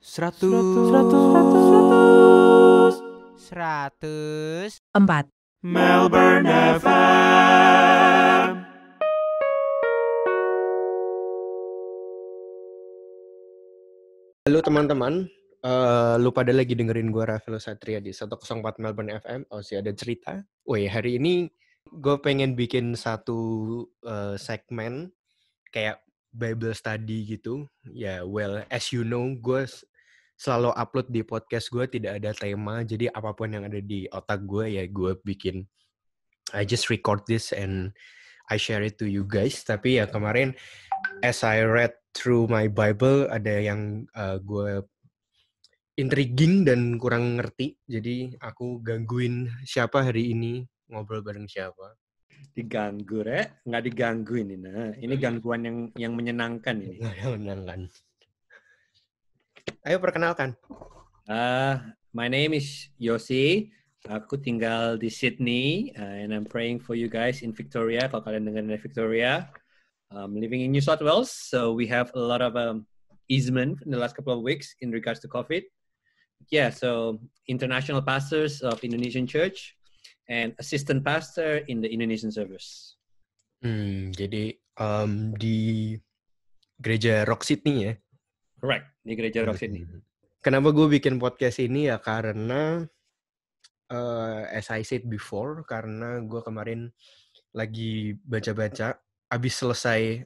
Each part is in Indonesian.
Seratus. 4. Melbourne FM. Halo teman-teman, lu pada lagi dengerin gue Rafael Satria di 104 Melbourne FM. Sih ada cerita. Hari ini gue pengen bikin satu segmen kayak Bible study gitu. As you know, gue selalu upload di podcast gue tidak ada tema. Jadi apapun yang ada di otak gue ya gue bikin. I just record this and I share it to you guys. Tapi ya kemarin as I read through my Bible ada yang gue intriguing dan kurang ngerti. Jadi aku gangguin siapa hari ini, ngobrol bareng siapa. Diganggu, nggak diganggu ini. Nah, ini gangguan yang menyenangkan ini. Menyenangkan. Ayo perkenalkan. My name is Yosi. Aku tinggal di Sydney, and I'm praying for you guys in Victoria. Kalau kalian dengar dari Victoria, living in New South Wales, so we have a lot of easement in the last couple of weeks in regards to COVID. So international pastors of Indonesian Church and assistant pastor in the Indonesian service. Jadi di gereja Rock Sydney ya? Correct, di gereja Rock Sydney. Kenapa gue bikin podcast ini ya karena as I said before, karena gue kemarin lagi baca-baca, abis selesai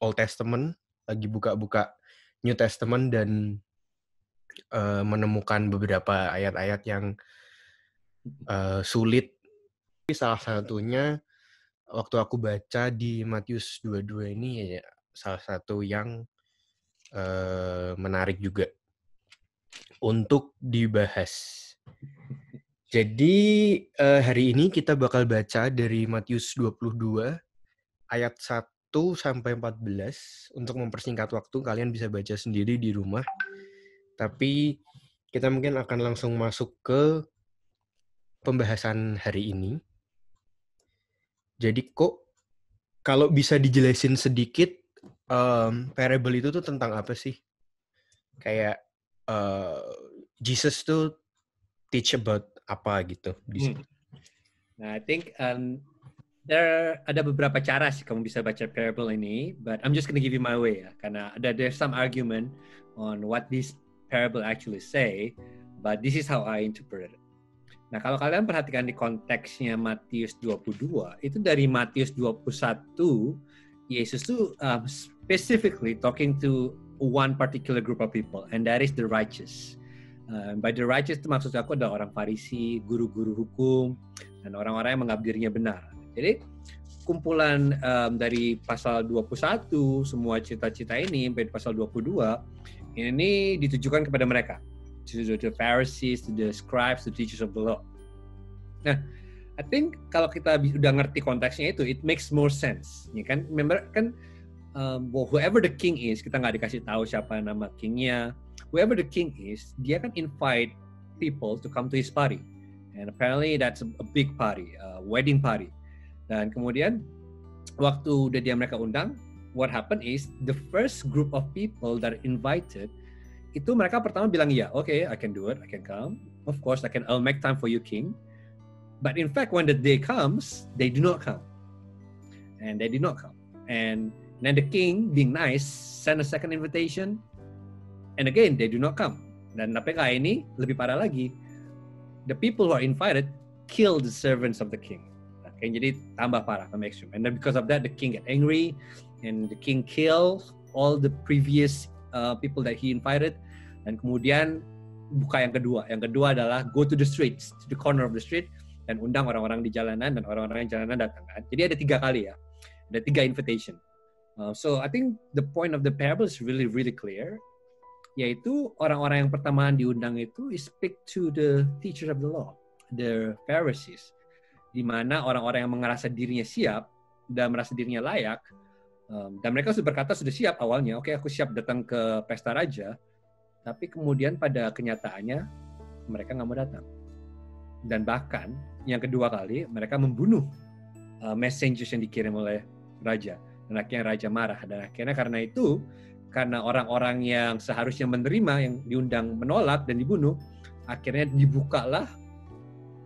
Old Testament, lagi buka-buka New Testament dan menemukan beberapa ayat-ayat yang sulit. Salah satunya waktu aku baca di Matius 22 ini ya salah satu yang menarik juga untuk dibahas. Jadi hari ini kita bakal baca dari Matius 22 ayat 1 sampai 14. Untuk mempersingkat waktu kalian bisa baca sendiri di rumah. Tapi kita mungkin akan langsung masuk ke pembahasan hari ini. Jadi kalau bisa dijelasin sedikit, parable itu tuh tentang apa sih? Kayak Jesus tuh teach about apa gitu di sini. Nah, I think ada beberapa cara sih kamu bisa baca parable ini, but I'm just gonna give you my way ya, karena there's some argument on what this parable actually say, but this is how I interpret it. Nah, kalau kalian perhatikan di konteksnya Matius 22, itu dari Matius 21, Yesus tuh specifically talking to one particular group of people, and that is the righteous. By the righteous itu maksud aku adalah orang Farisi, guru-guru hukum, dan orang-orang yang menganggap dirinya benar. Jadi kumpulan dari pasal 21, semua cita-cita ini, sampai pasal 22, ini ditujukan kepada mereka. To the Pharisees, to the scribes, to the teachers of the law. Nah, I think kalau kita udah ngerti konteksnya itu, it makes more sense. Ya kan? Remember kan, whoever the king is, kita nggak dikasih tahu siapa nama kingnya. Whoever the king is, dia kan invite people to come to his party. And apparently that's a big party, a wedding party. Dan kemudian, waktu udah mereka undang, what happened is, the first group of people that are invited, itu mereka pertama bilang, okay, I can do it, I can come. Of course, I'll make time for you, king. But in fact, when the day comes, they do not come. And they did not come. And then the king, being nice, sent a second invitation. And again, they do not come. Dan PK ini lebih parah lagi. The people who are invited kill the servants of the king. Okay, jadi tambah parah, tambah extreme. And then because of that, the king get angry. And the king kills all the previous people that he invited. Dan kemudian buka yang kedua. Yang kedua adalah go to the streets, to the corner of the street, dan undang orang-orang di jalanan, dan orang-orang yang jalanan datang. Kan? Jadi ada 3 kali ya. Ada 3 invitation. So I think the point of the parable is really, really clear. Yaitu orang-orang yang pertama diundang itu speak to the teachers of the law, the Pharisees. Di mana orang-orang yang merasa dirinya siap dan merasa dirinya layak, dan mereka sudah berkata sudah siap awalnya, oke, aku siap datang ke pesta raja, tapi kemudian pada kenyataannya mereka nggak mau datang. Dan bahkan yang kedua kali mereka membunuh messengers yang dikirim oleh raja, dan akhirnya raja marah, dan akhirnya karena itu karena orang-orang yang seharusnya menerima yang diundang menolak dan dibunuh, akhirnya dibukalah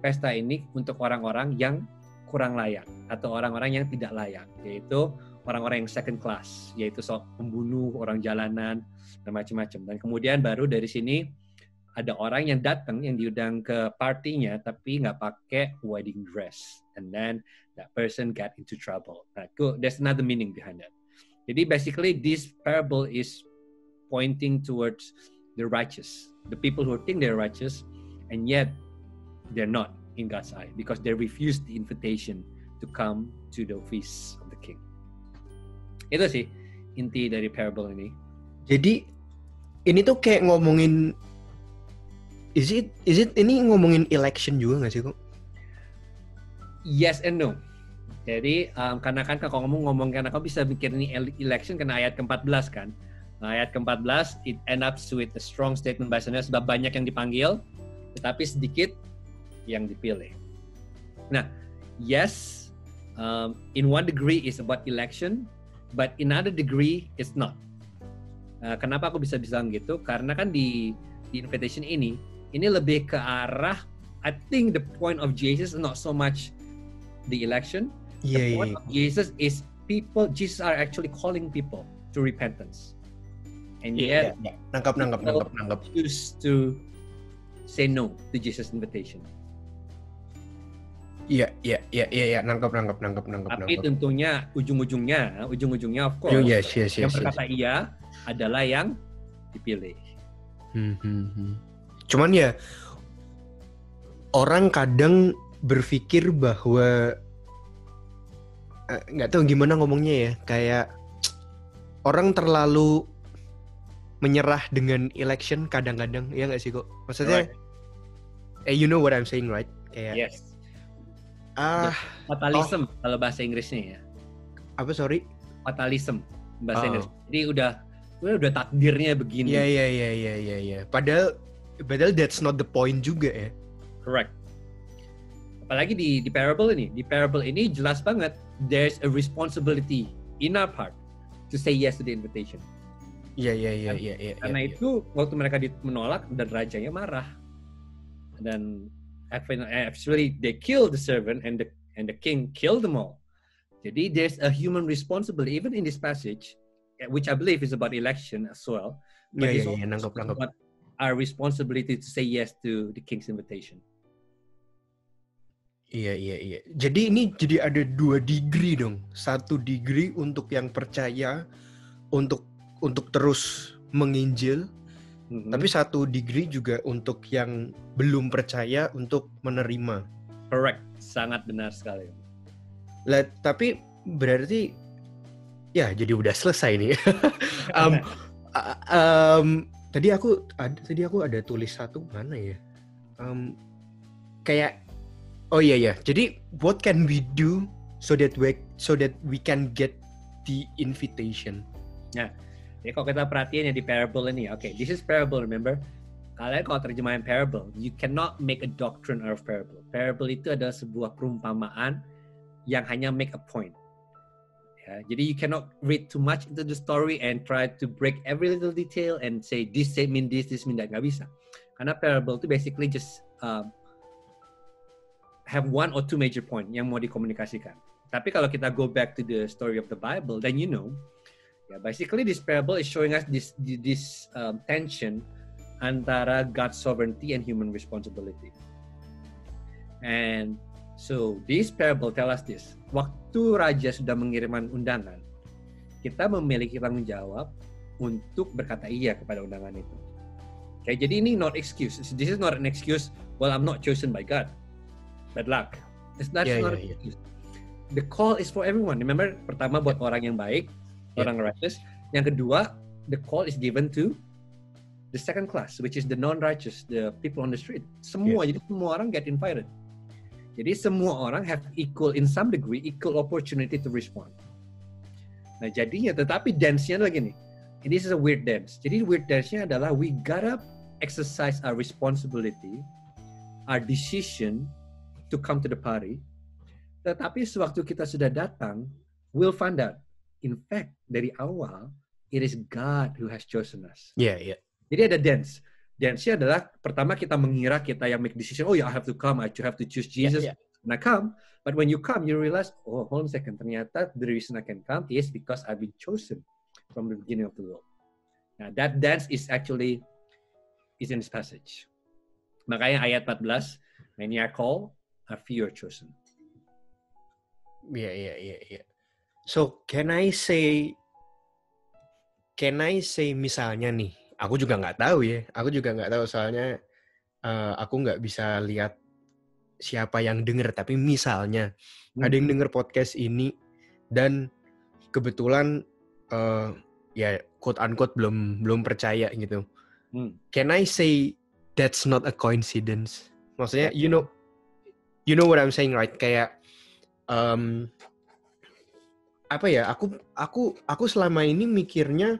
pesta ini untuk orang-orang yang kurang layak atau orang-orang yang tidak layak, yaitu orang-orang yang second class, yaitu pembunuh, orang jalanan, dan macam-macam. Dan kemudian baru dari sini ada orang yang datang yang diundang ke partinya tapi nggak pakai wedding dress, and then that person got into trouble. Nah, there's another meaning behind that. Jadi basically this parable is pointing towards the righteous, the people who think they're righteous, and yet they're not in God's eye because they refused the invitation to come to the feast of the king. Itu sih inti dari parable ini. Jadi ini tuh kayak ngomongin is it ini ngomongin election juga nggak sih kok? Yes and no. Jadi karena kan kalau ngomong karena kau bisa mikir ini election karena ayat ke-14 kan. Nah, ayat ke-14 it end up with a strong statement bahasanya sebab banyak yang dipanggil tetapi sedikit yang dipilih. Nah, yes, in one degree is about election, but in another degree it's not. Kenapa aku bisa bilang gitu? Karena kan di invitation ini lebih ke arah, I think the point of Jesus is not so much the election. The point of Jesus is Jesus are actually calling people to repentance. And yet, nangkap. choose to say no to Jesus' invitation. Iya, nangkap. Tapi tentunya ujung-ujungnya of course, Yes. yang berkata iya adalah yang dipilih. Cuman ya orang kadang berpikir bahwa nggak tahu gimana ngomongnya ya, kayak orang terlalu menyerah dengan election kadang-kadang, ya nggak sih kok? Maksudnya, you know what I'm saying, right? Kayak, Yes. Fatalism kalau bahasa Inggrisnya ya. Apa sorry? Fatalism bahasa Inggris. Jadi udah takdirnya begini. Iya. Padahal that's not the point juga ya. Correct. Apalagi di parable ini. Di parable ini jelas banget there's a responsibility in our part to say yes to the invitation. Iya. Karena itu waktu mereka menolak dan rajanya marah. Dan actually they killed the servant and the king killed them all. Jadi there's a human responsibility even in this passage, which I believe is about election as well. Iya, nangkep. About our responsibility to say yes to the king's invitation. Iya. Jadi ini ada 2 degree dong. 1 degree untuk yang percaya untuk terus menginjil. Tapi 1 degree juga untuk yang belum percaya untuk menerima. Correct, sangat benar sekali. Tapi berarti ya jadi udah selesai nih. Tadi aku ada tulis satu mana ya? Kayak Jadi what can we do so that we can get the invitation? Nah, jadi kalau kita perhatiin ya di parable ini, this is parable, remember? Kalian kalau terjemahan parable, you cannot make a doctrine out of parable. Parable itu adalah sebuah perumpamaan yang hanya make a point. Ya, jadi you cannot read too much into the story and try to break every little detail and say this mean this mean that. Nggak bisa. Karena parable itu basically just have 1 or 2 major point yang mau dikomunikasikan. Tapi kalau kita go back to the story of the Bible, then basically this parable is showing us this tension antara God's sovereignty and human responsibility. And so this parable tell us this. Waktu raja sudah mengirimkan undangan, kita memiliki tanggung jawab untuk berkata iya kepada undangan itu. Jadi ini not excuse. This is not an excuse. Well, I'm not chosen by God. Bad luck. That's not an excuse. The call is for everyone. Remember, pertama buat orang yang baik, orang righteous. Yang kedua, the call is given to the second class, which is the non-righteous, the people on the street. Semua, jadi semua orang get invited. Jadi semua orang have equal, in some degree, equal opportunity to respond. Nah jadinya, tetapi dance-nya lagi nih. This is a weird dance. Jadi weird dance-nya adalah we gotta exercise our responsibility, our decision to come to the party. Tetapi sewaktu kita sudah datang, we'll find out. In fact, dari awal, it is God who has chosen us. Iya. Jadi ada dance. Dance-nya adalah pertama kita mengira kita yang make decision. Oh ya, I have to come. I have to choose Jesus. Yeah. And I come. But when you come, you realize, oh, hold on a second. Ternyata the reason I can come is because I've been chosen from the beginning of the world. Now that dance is actually in this passage. Makanya ayat 14, many are called, a few are chosen. Iya. So can I say misalnya nih, aku juga nggak tahu soalnya aku nggak bisa lihat siapa yang denger, tapi misalnya ada yang denger podcast ini dan kebetulan ya quote unquote belum percaya gitu. Can I say that's not a coincidence? Maksudnya you know what I'm saying, right? Kayak apa ya? Aku selama ini mikirnya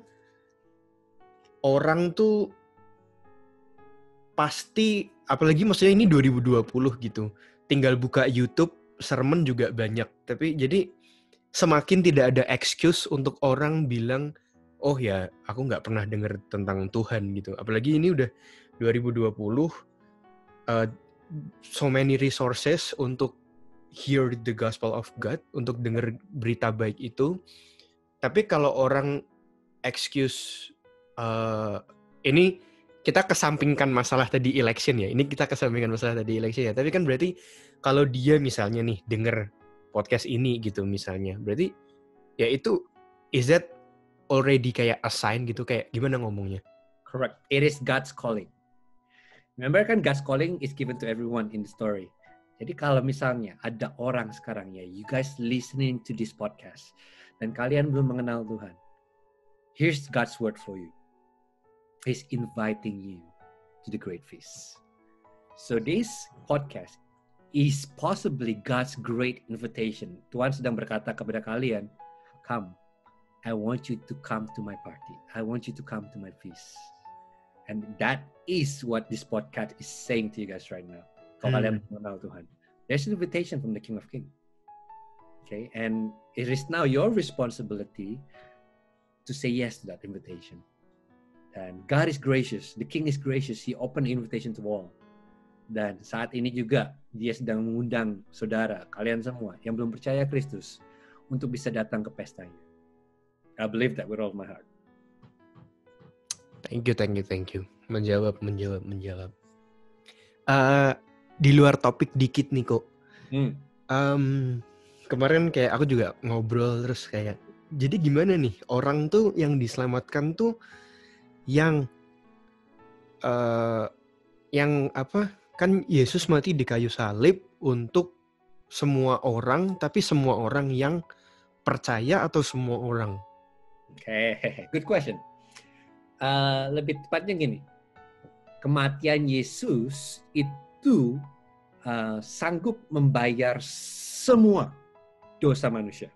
orang tuh pasti, apalagi maksudnya ini 2020 gitu. Tinggal buka YouTube, sermon juga banyak. Tapi jadi semakin tidak ada excuse untuk orang bilang, oh ya aku nggak pernah dengar tentang Tuhan gitu. Apalagi ini udah 2020, so many resources untuk hear the gospel of God, untuk dengar berita baik itu. Tapi kalau orang excuse, ini kita kesampingkan masalah tadi election ya. Ini kita kesampingkan masalah tadi election ya. Tapi kan berarti kalau dia misalnya nih denger podcast ini gitu misalnya, berarti ya itu, is that already kayak a sign gitu, kayak gimana ngomongnya? Correct. It is God's calling. Remember kan God's calling is given to everyone in the story. Jadi kalau misalnya ada orang sekarang ya, you guys listening to this podcast, dan kalian belum mengenal Tuhan, here's God's word for you. He's inviting you to the great feast. So this podcast is possibly God's great invitation. Tuhan sedang berkata kepada kalian, come, I want you to come to my party. I want you to come to my feast. And that is what this podcast is saying to you guys right now. Kalau kalian mengenal Tuhan, there's an invitation from the King of Kings. Okay, and it is now your responsibility to say yes to that invitation. Dan God is gracious, the King is gracious, He opened the invitation to all. Dan saat ini juga Dia sedang mengundang saudara, kalian semua yang belum percaya Kristus untuk bisa datang ke pestanya. I believe that with all my heart. Thank you. Menjawab. Di luar topik dikit nih kok. Kemarin kayak aku juga ngobrol terus kayak, jadi gimana nih orang tuh yang diselamatkan tuh yang apa, kan Yesus mati di kayu salib untuk semua orang, tapi semua orang yang percaya atau semua orang? Okay, good question. Lebih tepatnya gini, kematian Yesus itu sanggup membayar semua dosa manusia.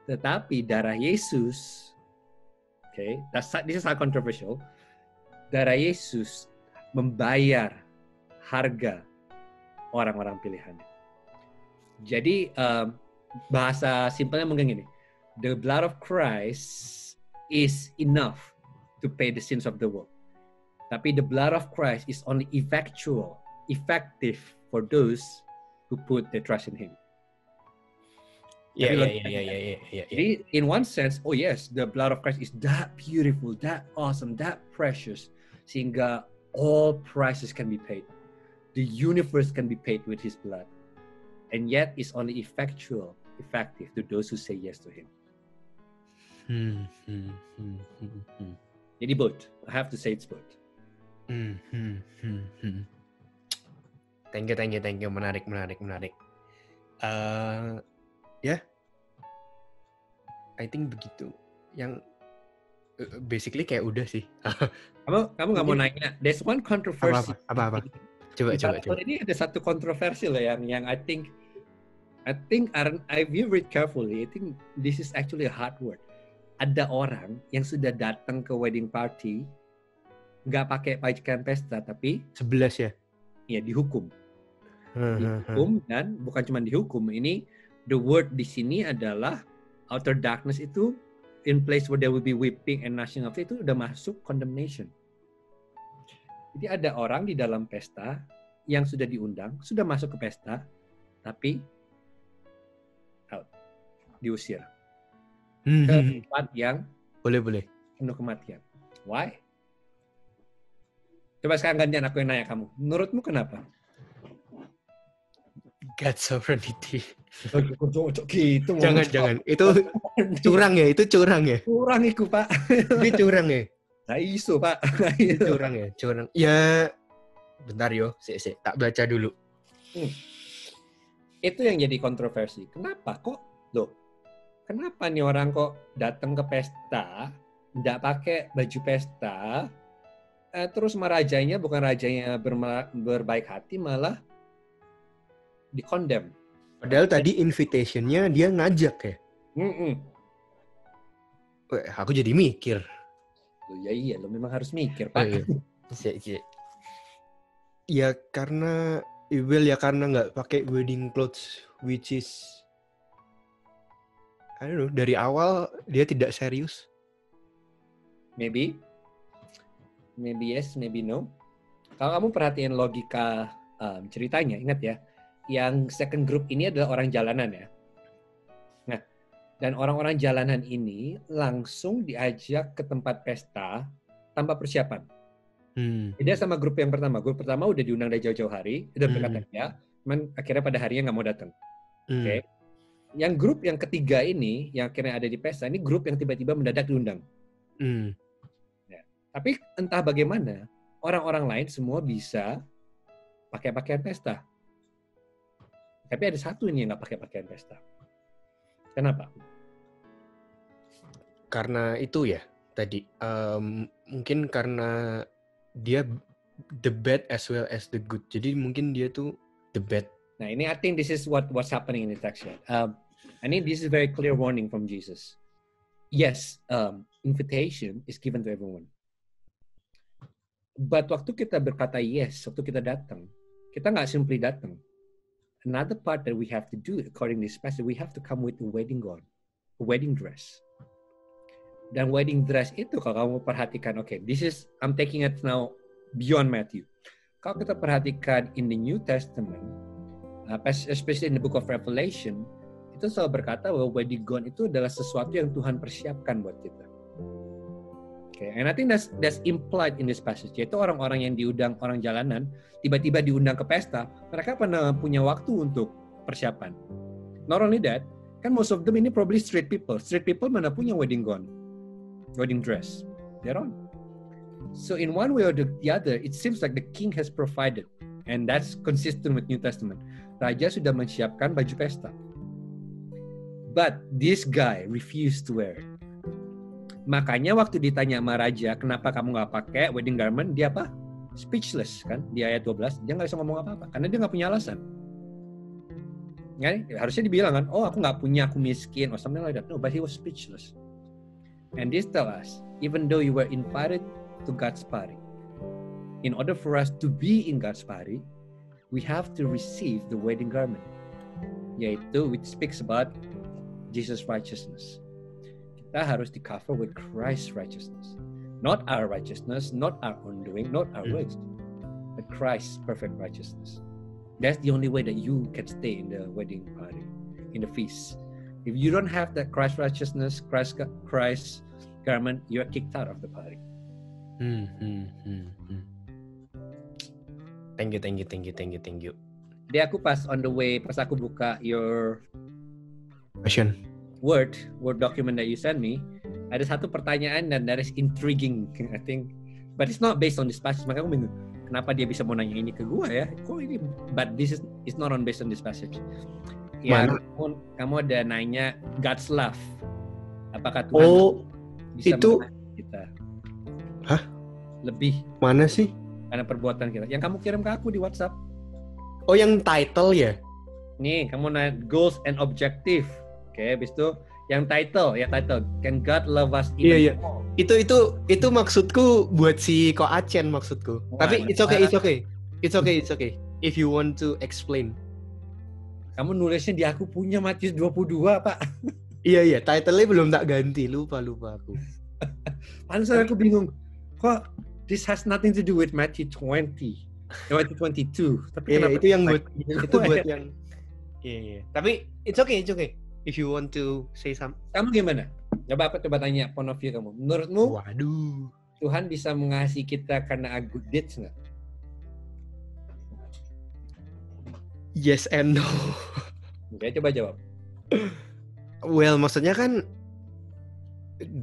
Tetapi darah Yesus, okay, this is not controversial. Darah Yesus membayar harga orang-orang pilihannya. Jadi bahasa simpelnya mungkin gini, the blood of Christ is enough to pay the sins of the world. Tapi the blood of Christ is only effective for those who put their trust in Him. Yeah. Jadi in one sense, oh yes, the blood of Christ is that beautiful, that awesome, that precious, sehingga all prices can be paid. The universe can be paid with His blood. And yet it's only effective to those who say yes to Him. Jadi both. I have to say it's both. Thank you. Menarik. Ya, I think begitu. Yang basically kayak udah sih. Kamu nggak mau nanya? There's one controversy. Apa? Coba. Ini ada satu kontroversi loh yang I think I view it carefully. I think this is actually a hard word. Ada orang yang sudah datang ke wedding party nggak pakai pakaian pesta, tapi 11 ya? Iya, dihukum. Dihukum, dan bukan cuma dihukum. Ini the word di sini adalah outer darkness itu in place where there will be weeping and gnashing of teeth, itu udah masuk condemnation. Jadi ada orang di dalam pesta yang sudah diundang, sudah masuk ke pesta, tapi out, diusir ke tempat yang boleh. penuh kematian. Why? Coba sekarang gantian aku yang nanya kamu. Menurutmu kenapa? God sovereignty. Gitu. Jangan. Itu curang ya. Curang iku, Pak. Ini curang ya. Nah, iso, Pak. Curang. Ya, bentar yo. Sik. Tak baca dulu. Itu yang jadi kontroversi. Kenapa Kenapa nih orang kok datang ke pesta, nggak pakai baju pesta, terus rajanya bukan rajanya berbaik hati, malah dikondem. Padahal tadi invitation-nya dia ngajak ya. Weh, aku jadi mikir. Iya, lo memang harus mikir, Pak. Iya. Ya karena nggak pakai wedding clothes, which is I don't know, dari awal dia tidak serius. Maybe yes, maybe no. Kalau kamu perhatiin logika ceritanya, ingat ya, yang second group ini adalah orang jalanan ya. Nah, dan orang-orang jalanan ini langsung diajak ke tempat pesta tanpa persiapan. Beda sama grup yang pertama. Grup pertama udah diundang dari jauh-jauh hari, udah berkata ya, cuman akhirnya pada harinya nggak mau datang. Oke. Yang grup yang ketiga ini, yang akhirnya ada di pesta, ini grup yang tiba-tiba mendadak diundang. Ya. Tapi entah bagaimana, orang-orang lain semua bisa pakai pakaian pesta. Tapi ada satu ini yang nggak pakai pakaian pesta. Kenapa? Karena itu ya, tadi. Mungkin karena dia the bad as well as the good. Jadi mungkin dia tuh the bad. Nah, ini I think this is what's happening in the text. I think this is very clear warning from Jesus. Yes, invitation is given to everyone. But waktu kita berkata yes, waktu kita datang, kita nggak simply datang. Another part that we have to do according to this passage, we have to come with a wedding gown, a wedding dress. Dan wedding dress itu kalau kamu perhatikan, I'm taking it now beyond Matthew. Kalau kita perhatikan in the New Testament, especially in the book of Revelation, itu selalu berkata bahwa wedding gown itu adalah sesuatu yang Tuhan persiapkan buat kita. And I think that's implied in this passage. Yaitu orang-orang yang diundang, orang jalanan, tiba-tiba diundang ke pesta, mereka pernah punya waktu untuk persiapan. Not only that, kan most of them ini probably street people. Street people mana punya wedding gown, wedding dress. They're on. So in one way or the other, it seems like the king has provided. And that's consistent with New Testament. Raja sudah menyiapkan baju pesta. But this guy refused to wear it. Makanya waktu ditanya sama raja, kenapa kamu nggak pakai wedding garment, dia apa? Speechless kan? Di ayat 12, dia nggak bisa ngomong apa-apa. Karena dia nggak punya alasan. Ya, harusnya dibilang kan, aku nggak punya, aku miskin, or something like that. No, but he was speechless. And this tell us, even though you were invited to God's party, in order for us to be in God's party, we have to receive the wedding garment. Yaitu, which speaks about Jesus' righteousness. Kita harus di-cover with Christ's righteousness. Not our righteousness, not our own doing, not our works, but Christ's perfect righteousness. That's the only way that you can stay in the wedding party, in the feast. If you don't have that Christ righteousness, Christ garment, you're kicked out of the party. Thank you. Jadi aku pas on the way, pas aku buka your Word document that you sent me, ada satu pertanyaan dan that is intriguing, I think. But it's not based on this passage. Makanya aku bingung, kenapa dia bisa mau nanya ini ke gua ya? Kok ini? But this is not on based on this passage. Ya, kamu ada nanya God's love. Apakah Tuhan bisa mengasihi kita? Hah? Lebih. Mana sih? Karena perbuatan kita. Yang kamu kirim ke aku di WhatsApp. Oh, yang title ya? Nih, kamu nanya goals and objective. Oke, habis itu yang title. Can God love us even more? Itu maksudku buat si Ko Acen maksudku. Tapi it's okay. If you want to explain. Kamu nulisnya di aku punya Matius 22, Pak. Iya, title-nya belum tak ganti, lupa aku. Pantesan aku bingung. Kok this has nothing to do with Matthew 20. Matthew 22. Tapi Iya, kenapa itu yang buat itu buat yang Iya. Tapi it's okay. If you want to say something. Kamu gimana? Coba tanya point of view kamu. Menurutmu Waduh. Tuhan bisa mengasihi kita karena good deeds nggak? Yes and no. Oke, coba jawab. Well, maksudnya kan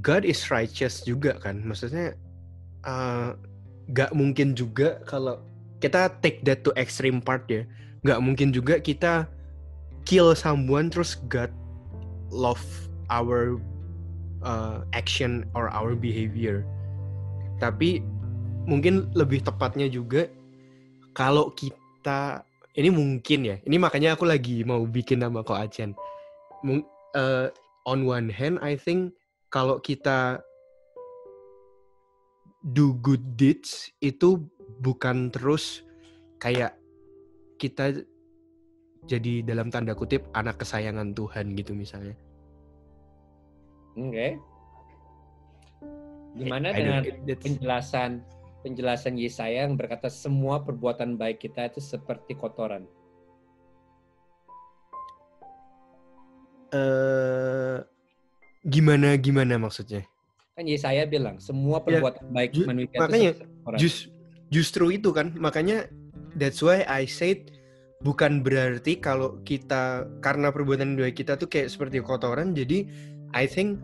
God is righteous juga kan. Maksudnya gak mungkin juga kalau kita take that to extreme part ya. Gak mungkin juga kita kill someone terus God love our action or our behavior. Tapi mungkin lebih tepatnya juga kalau kita, ini mungkin ya, ini makanya aku lagi mau bikin nama Ko Acen. On one hand, I think kalau kita do good deeds itu bukan terus kayak kita jadi dalam tanda kutip anak kesayangan Tuhan gitu misalnya. Oke. Gimana dengan penjelasan Yesaya yang berkata semua perbuatan baik kita itu seperti kotoran? Gimana maksudnya? Kan Yesaya bilang semua perbuatan baik manusia makanya, itu seperti kotoran. Justru itu kan, makanya that's why I said bukan berarti kalau kita karena perbuatan baik kita tuh kayak seperti kotoran. Jadi I think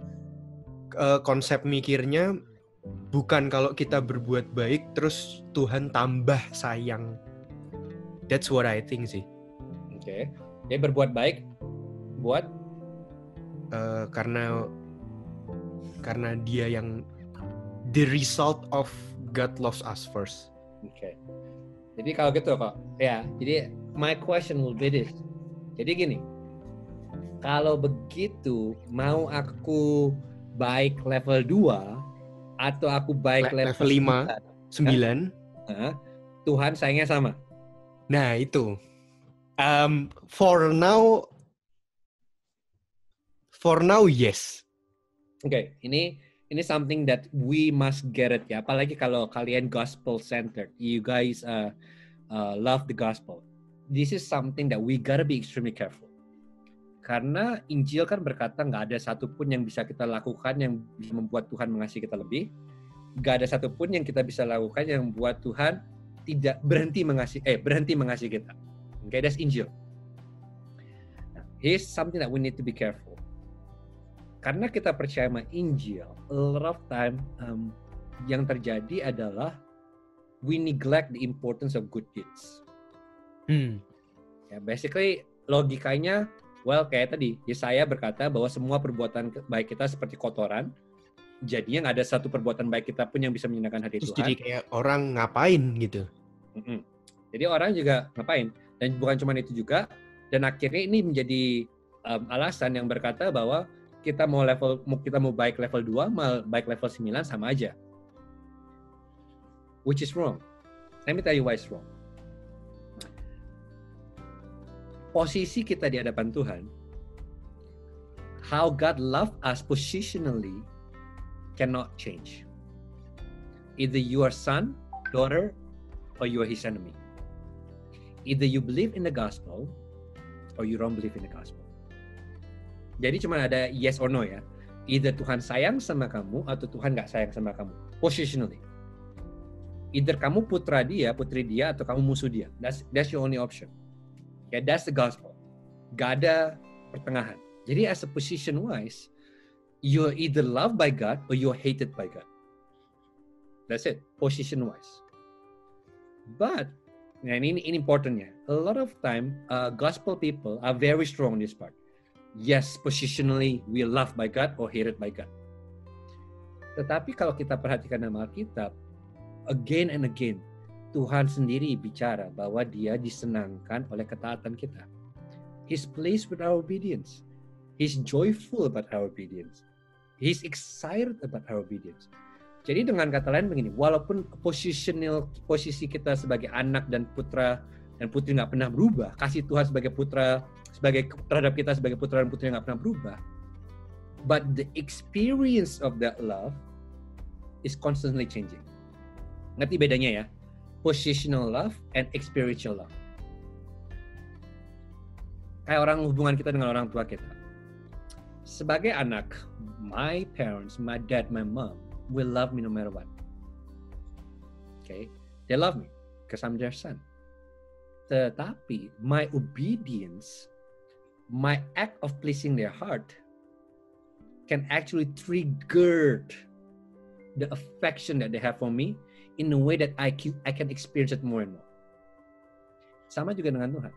konsep mikirnya bukan kalau kita berbuat baik terus Tuhan tambah sayang. That's what I think sih. Oke. Dia berbuat baik buat karena dia yang the result of God loves us first. Oke. Jadi kalau gitu kok, ya. Jadi my question will be this. Jadi gini, kalau begitu mau aku baik level 2 atau aku baik level 5, 9, Tuhan sayangnya sama. Nah itu. For now yes. Oke, ini something that we must get it ya. Apalagi kalau kalian gospel centered, you guys love the gospel. This is something that we gotta be extremely careful. Karena Injil kan berkata nggak ada satupun yang bisa kita lakukan yang bisa membuat Tuhan mengasihi kita lebih. Nggak ada satupun yang kita bisa lakukan yang membuat Tuhan tidak berhenti mengasihi kita. Okay, that's Injil. Now, here's something that we need to be careful. Karena kita percaya sama Injil, a lot of time yang terjadi adalah we neglect the importance of good deeds. Ya, basically logikanya, kayak tadi Yesaya berkata bahwa semua perbuatan baik kita seperti kotoran. Jadinya nggak ada satu perbuatan baik kita pun yang bisa menyenangkan hati Tuhan. Jadi kayak orang ngapain gitu. Jadi orang juga ngapain. Dan bukan cuma itu juga. Dan akhirnya ini menjadi alasan yang berkata bahwa kita mau baik level 2, mau baik level 9 sama aja. Which is wrong. Let me tell you why it's wrong. Posisi kita di hadapan Tuhan, how God love us positionally cannot change. Either you are son, daughter, or you are his enemy. Either you believe in the gospel, or you don't believe in the gospel. Jadi cuma ada yes or no ya. Either Tuhan sayang sama kamu, atau Tuhan nggak sayang sama kamu. Positionally. Either kamu putra dia, putri dia, atau kamu musuh dia. That's your only option. Okay, that's the gospel. Gak ada pertengahan. Jadi as a position wise, you're either loved by God or you're hated by God. That's it, position wise. But, and ini importantnya, a lot of time gospel people are very strong in this part. Yes, positionally we are loved by God or hated by God. Tetapi kalau kita perhatikan dalam Alkitab, again and again, Tuhan sendiri bicara bahwa dia disenangkan oleh ketaatan kita. He's pleased with our obedience. He's joyful about our obedience. He's excited about our obedience. Jadi dengan kata lain begini, walaupun posisi kita sebagai anak dan putra dan putri nggak pernah berubah, kasih Tuhan sebagai putra, terhadap kita sebagai putra dan putri nggak pernah berubah, but the experience of that love is constantly changing. Ngerti bedanya ya? Positional love and experiential love. Kayak hubungan kita dengan orang tua kita. Sebagai anak, my parents, my dad, my mom will love me no matter what. Okay? They love me because I'm their son. Tetapi my obedience, my act of pleasing their heart can actually trigger the affection that they have for me in a way that I can experience it more and more. Sama juga dengan Tuhan.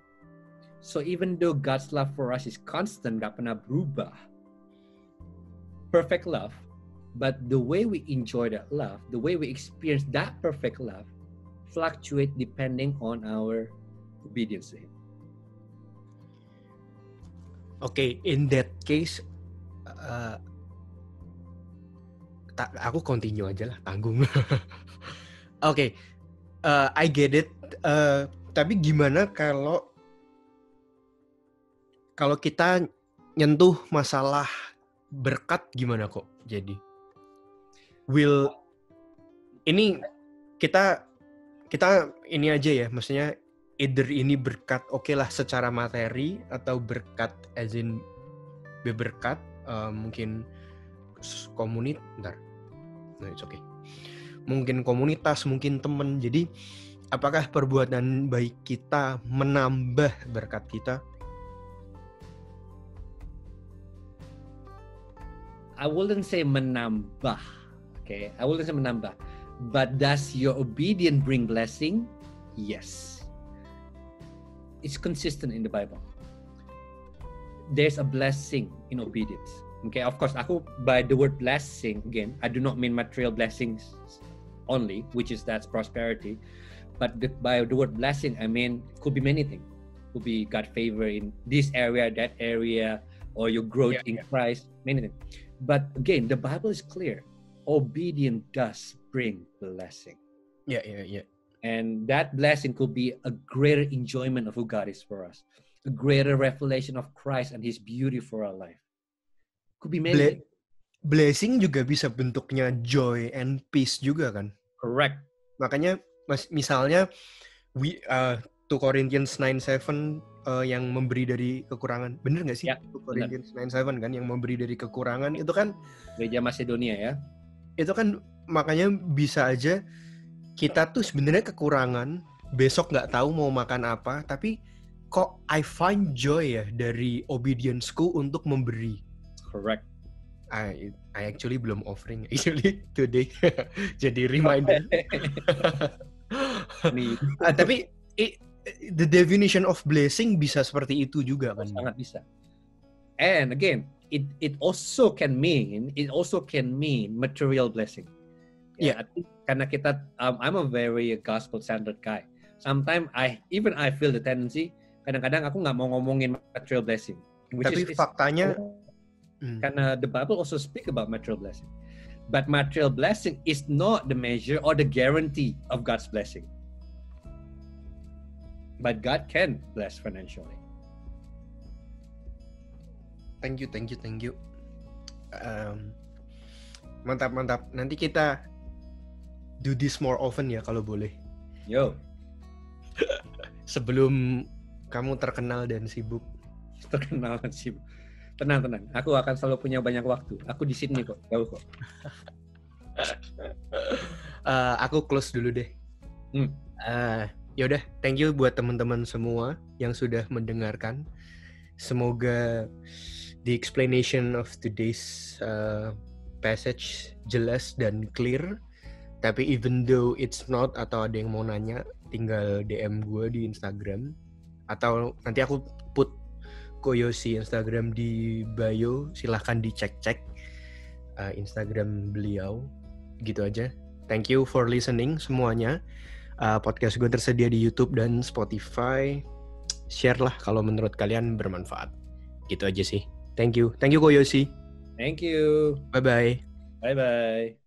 So even though God's love for us is constant, gak pernah berubah, perfect love, but the way we enjoy that love, the way we experience that perfect love, fluctuate depending on our obedience to Him. Okay, in that case, aku continue aja lah, tanggung. Okay, I get it. Tapi gimana kalau kita nyentuh masalah berkat gimana kok? Jadi, ini kita ini aja ya, maksudnya either ini berkat oke lah secara materi atau berkat as in berkat mungkin it's okay. Mungkin komunitas, mungkin teman. Jadi apakah perbuatan baik kita menambah berkat kita? I wouldn't say menambah. Okay, I wouldn't say menambah. But does your obedience bring blessing? Yes. It's consistent in the Bible. There's a blessing in obedience. Okay, of course, by the word blessing, again, I do not mean material blessings only, which is that's prosperity. But by the word blessing, I mean, it could be many things. It could be God favor in this area, that area, or your growth in Christ, many things. But again, the Bible is clear. Obedience does bring blessing. Yeah. And that blessing could be a greater enjoyment of who God is for us. A greater revelation of Christ and His beauty for our life. Could be many. Blessing juga bisa bentuknya joy and peace juga kan? Correct. Makanya misalnya 2 Corinthians 9:7 yang memberi dari kekurangan. Bener gak sih? 2 Corinthians 9:7 kan yang memberi dari kekurangan itu kan Gereja Macedonia ya. Itu kan makanya bisa aja kita tuh sebenarnya kekurangan, besok nggak tahu mau makan apa, tapi kok I find joy ya dari obedience-ku untuk memberi. Correct. I actually belum offering actually today. Jadi reminder. Tapi the definition of blessing bisa seperti itu juga kan? Sangat bisa. And again, it also can mean material blessing. Yeah. Karena kita, I'm a very gospel-centered guy. Sometimes I feel the tendency. Kadang-kadang aku nggak mau ngomongin material blessing. Tapi faktanya, karena the Bible also speak about material blessing. But material blessing is not the measure or the guarantee of God's blessing. But God can bless financially. Thank you. Mantap. Nanti kita do this more often ya kalau boleh. Yo. Sebelum kamu terkenal dan sibuk. Tenang. Aku akan selalu punya banyak waktu. Aku di sini kok, jauh kok. Aku close dulu deh. Yaudah, thank you buat teman-teman semua yang sudah mendengarkan. Semoga the explanation of today's passage jelas dan clear. Tapi even though it's not atau ada yang mau nanya, tinggal DM gue di Instagram. Atau nanti aku put Koyosi Instagram di bio, silahkan dicek-cek Instagram beliau. Gitu aja. Thank you for listening semuanya. Podcast gue tersedia di YouTube dan Spotify. Share lah kalau menurut kalian bermanfaat. Gitu aja sih. Thank you Koyosi. Thank you. Bye-bye. Bye-bye.